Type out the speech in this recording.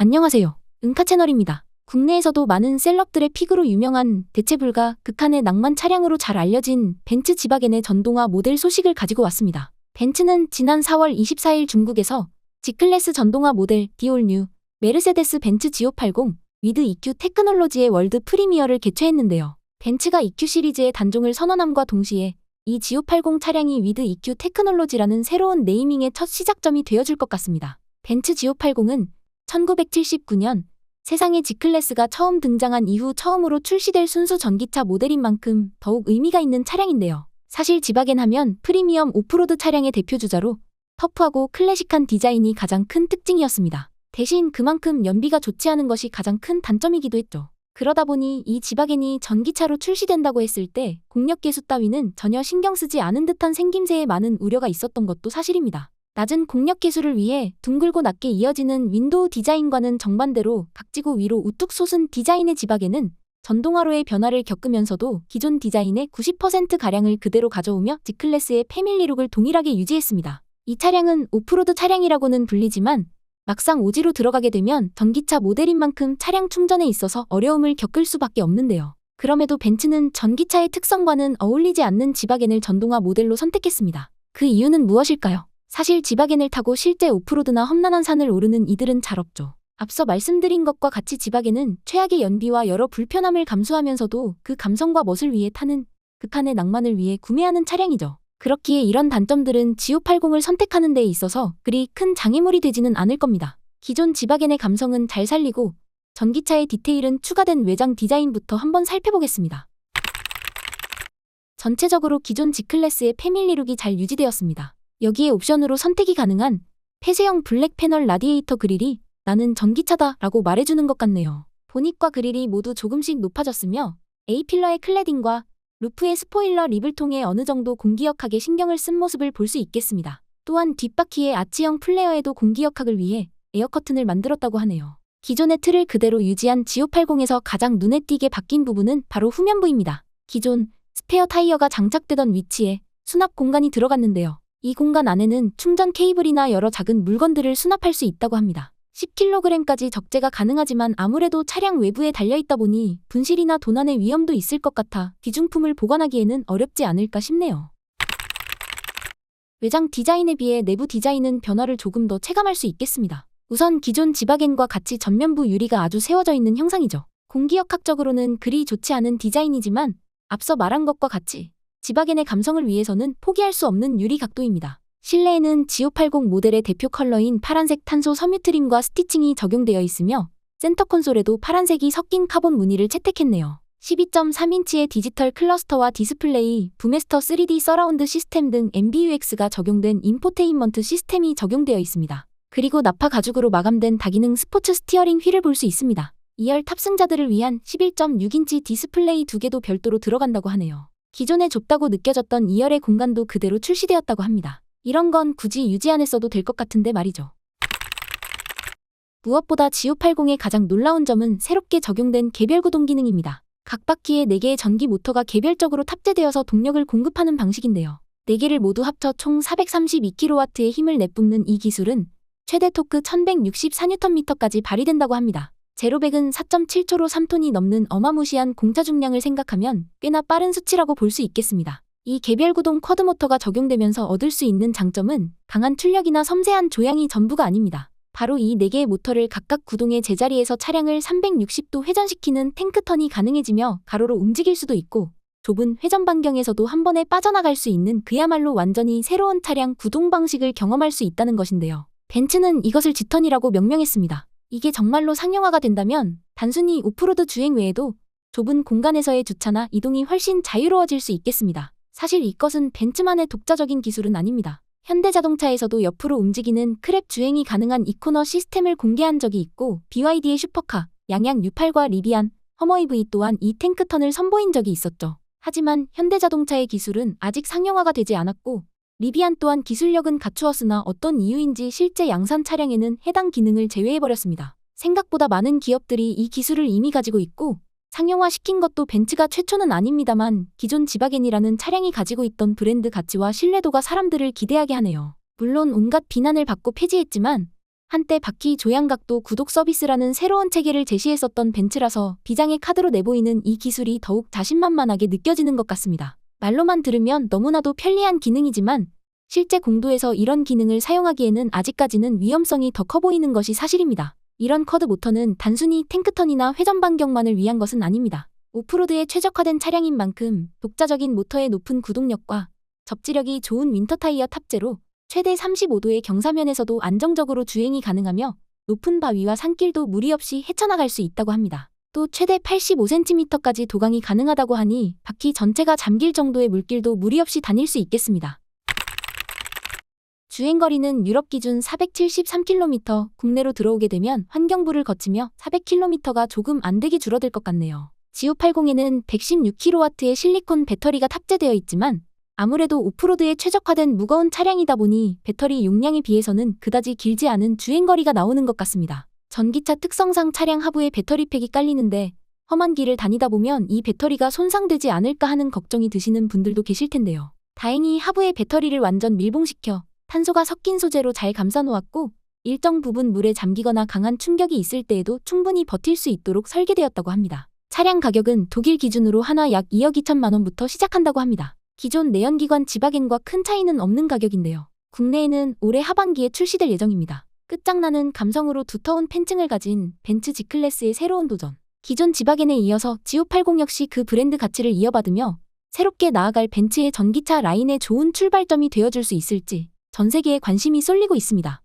안녕하세요. 응카 채널입니다. 국내에서도 많은 셀럽들의 픽으로 유명한 대체 불가 극한의 낭만 차량으로 잘 알려진 벤츠 지바겐의 전동화 모델 소식을 가지고 왔습니다. 벤츠는 지난 4월 24일 중국에서 G클래스 전동화 모델 디올뉴 메르세데스 벤츠 G580 위드 EQ 테크놀로지의 월드 프리미어를 개최했는데요. 벤츠가 EQ 시리즈의 단종을 선언함과 동시에 이 G580 차량이 위드 EQ 테크놀로지라는 새로운 네이밍의 첫 시작점이 되어줄 것 같습니다. 벤츠 G580은 1979년 세상에 G클래스가 처음 등장한 이후 처음으로 출시될 순수 전기차 모델인 만큼 더욱 의미가 있는 차량인데요. 사실 지바겐 하면 프리미엄 오프로드 차량의 대표주자로 터프하고 클래식한 디자인이 가장 큰 특징이었습니다. 대신 그만큼 연비가 좋지 않은 것이 가장 큰 단점이기도 했죠. 그러다 보니 이 지바겐이 전기차로 출시된다고 했을 때 공력 계수 따위는 전혀 신경 쓰지 않은 듯한 생김새에 많은 우려가 있었던 것도 사실입니다. 낮은 공력 계수를 위해 둥글고 낮게 이어지는 윈도우 디자인과는 정반대로 각지고 위로 우뚝 솟은 디자인의 지바겐은 전동화로의 변화를 겪으면서도 기존 디자인의 90%가량을 그대로 가져오며 G클래스의 패밀리룩을 동일하게 유지했습니다. 이 차량은 오프로드 차량이라고는 불리지만 막상 오지로 들어가게 되면 전기차 모델인 만큼 차량 충전에 있어서 어려움을 겪을 수밖에 없는데요. 그럼에도 벤츠는 전기차의 특성과는 어울리지 않는 지바겐을 전동화 모델로 선택했습니다. 그 이유는 무엇일까요? 사실 지바겐을 타고 실제 오프로드나 험난한 산을 오르는 이들은 잘 없죠. 앞서 말씀드린 것과 같이 지바겐은 최악의 연비와 여러 불편함을 감수하면서도 그 감성과 멋을 위해 타는 극한의 낭만을 위해 구매하는 차량이죠. 그렇기에 이런 단점들은 G580을 선택하는 데 있어서 그리 큰 장애물이 되지는 않을 겁니다. 기존 지바겐의 감성은 잘 살리고 전기차의 디테일은 추가된 외장 디자인부터 한번 살펴보겠습니다. 전체적으로 기존 G클래스의 패밀리룩이 잘 유지되었습니다. 여기에 옵션으로 선택이 가능한 폐쇄형 블랙 패널 라디에이터 그릴이 나는 전기차다 라고 말해주는 것 같네요. 보닛과 그릴이 모두 조금씩 높아졌으며 A필러의 클레딩과 루프의 스포일러 립을 통해 어느 정도 공기역학에 신경을 쓴 모습을 볼 수 있겠습니다. 또한 뒷바퀴의 아치형 플레어에도 공기역학을 위해 에어커튼을 만들었다고 하네요. 기존의 틀을 그대로 유지한 G580에서 가장 눈에 띄게 바뀐 부분은 바로 후면부입니다. 기존 스페어 타이어가 장착되던 위치에 수납 공간이 들어갔는데요. 이 공간 안에는 충전 케이블이나 여러 작은 물건들을 수납할 수 있다고 합니다. 10kg까지 적재가 가능하지만 아무래도 차량 외부에 달려있다 보니 분실이나 도난의 위험도 있을 것 같아 귀중품을 보관하기에는 어렵지 않을까 싶네요. 외장 디자인에 비해 내부 디자인은 변화를 조금 더 체감할 수 있겠습니다. 우선 기존 지바겐과 같이 전면부 유리가 아주 세워져 있는 형상이죠. 공기역학적으로는 그리 좋지 않은 디자인이지만 앞서 말한 것과 같이 지바겐의 감성을 위해서는 포기할 수 없는 유리 각도입니다. 실내에는 G580 모델의 대표 컬러인 파란색 탄소 섬유 트림과 스티칭이 적용되어 있으며 센터 콘솔에도 파란색이 섞인 카본 무늬를 채택했네요. 12.3인치의 디지털 클러스터와 디스플레이, 부메스터 3D 서라운드 시스템 등 MBUX가 적용된 인포테인먼트 시스템이 적용되어 있습니다. 그리고 나파 가죽으로 마감된 다기능 스포츠 스티어링 휠을 볼 수 있습니다. 2열 탑승자들을 위한 11.6인치 디스플레이 2개도 별도로 들어간다고 하네요. 기존에 좁다고 느껴졌던 2열의 공간도 그대로 출시되었다고 합니다. 이런 건 굳이 유지 안 했어도 될 것 같은데 말이죠. 무엇보다 G580의 가장 놀라운 점은 새롭게 적용된 개별 구동 기능입니다. 각 바퀴에 4개의 전기 모터가 개별적으로 탑재되어서 동력을 공급하는 방식인데요. 4개를 모두 합쳐 총 432kW의 힘을 내뿜는 이 기술은 최대 토크 1164Nm까지 발휘된다고 합니다. 제로백은 4.7초로 3톤이 넘는 어마무시한 공차 중량을 생각하면 꽤나 빠른 수치라고 볼 수 있겠습니다. 이 개별 구동 쿼드 모터가 적용되면서 얻을 수 있는 장점은 강한 출력이나 섬세한 조향이 전부가 아닙니다. 바로 이 4개의 모터를 각각 구동의 제자리에서 차량을 360도 회전시키는 탱크턴이 가능해지며 가로로 움직일 수도 있고 좁은 회전 반경에서도 한 번에 빠져나갈 수 있는 그야말로 완전히 새로운 차량 구동 방식을 경험할 수 있다는 것인데요. 벤츠는 이것을 G턴이라고 명명했습니다. 이게 정말로 상용화가 된다면 단순히 오프로드 주행 외에도 좁은 공간에서의 주차나 이동이 훨씬 자유로워질 수 있겠습니다. 사실 이것은 벤츠만의 독자적인 기술은 아닙니다. 현대자동차에서도 옆으로 움직이는 크랩 주행이 가능한 이코너 시스템을 공개한 적이 있고 BYD의 슈퍼카, 양양 U8과 리비안, 허머이V 또한 이 탱크턴을 선보인 적이 있었죠. 하지만 현대자동차의 기술은 아직 상용화가 되지 않았고 리비안 또한 기술력은 갖추었으나 어떤 이유인지 실제 양산 차량에는 해당 기능을 제외해버렸습니다. 생각보다 많은 기업들이 이 기술을 이미 가지고 있고 상용화시킨 것도 벤츠가 최초는 아닙니다만 기존 지바겐이라는 차량이 가지고 있던 브랜드 가치와 신뢰도가 사람들을 기대하게 하네요. 물론 온갖 비난을 받고 폐지했지만 한때 바퀴 조향각도 구독 서비스라는 새로운 체계를 제시했었던 벤츠라서 비장의 카드로 내보이는 이 기술이 더욱 자신만만하게 느껴지는 것 같습니다. 말로만 들으면 너무나도 편리한 기능이지만 실제 공도에서 이런 기능을 사용하기에는 아직까지는 위험성이 더 커 보이는 것이 사실입니다. 이런 쿼드 모터는 단순히 탱크턴이나 회전 반경만을 위한 것은 아닙니다. 오프로드에 최적화된 차량인 만큼 독자적인 모터의 높은 구동력과 접지력이 좋은 윈터 타이어 탑재로 최대 35도의 경사면에서도 안정적으로 주행이 가능하며 높은 바위와 산길도 무리 없이 헤쳐나갈 수 있다고 합니다. 또 최대 85cm까지 도강이 가능하다고 하니 바퀴 전체가 잠길 정도의 물길도 무리 없이 다닐 수 있겠습니다. 주행거리는 유럽 기준 473km, 국내로 들어오게 되면 환경부를 거치며 400km가 조금 안되게 줄어들 것 같네요. G580에는 116kW의 실리콘 배터리가 탑재되어 있지만 아무래도 오프로드에 최적화된 무거운 차량이다 보니 배터리 용량에 비해서는 그다지 길지 않은 주행거리가 나오는 것 같습니다. 전기차 특성상 차량 하부에 배터리팩이 깔리는데 험한 길을 다니다 보면 이 배터리가 손상되지 않을까 하는 걱정이 드시는 분들도 계실 텐데요. 다행히 하부에 배터리를 완전 밀봉시켜 탄소가 섞인 소재로 잘 감싸놓았고 일정 부분 물에 잠기거나 강한 충격이 있을 때에도 충분히 버틸 수 있도록 설계되었다고 합니다. 차량 가격은 독일 기준으로 하나 약 2억 2천만 원부터 시작한다고 합니다. 기존 내연기관 지바겐과 큰 차이는 없는 가격인데요. 국내에는 올해 하반기에 출시될 예정입니다. 끝장나는 감성으로 두터운 팬층을 가진 벤츠 G클래스의 새로운 도전. 기존 지바겐에 이어서 G580 역시 그 브랜드 가치를 이어받으며 새롭게 나아갈 벤츠의 전기차 라인의 좋은 출발점이 되어줄 수 있을지 전 세계에 관심이 쏠리고 있습니다.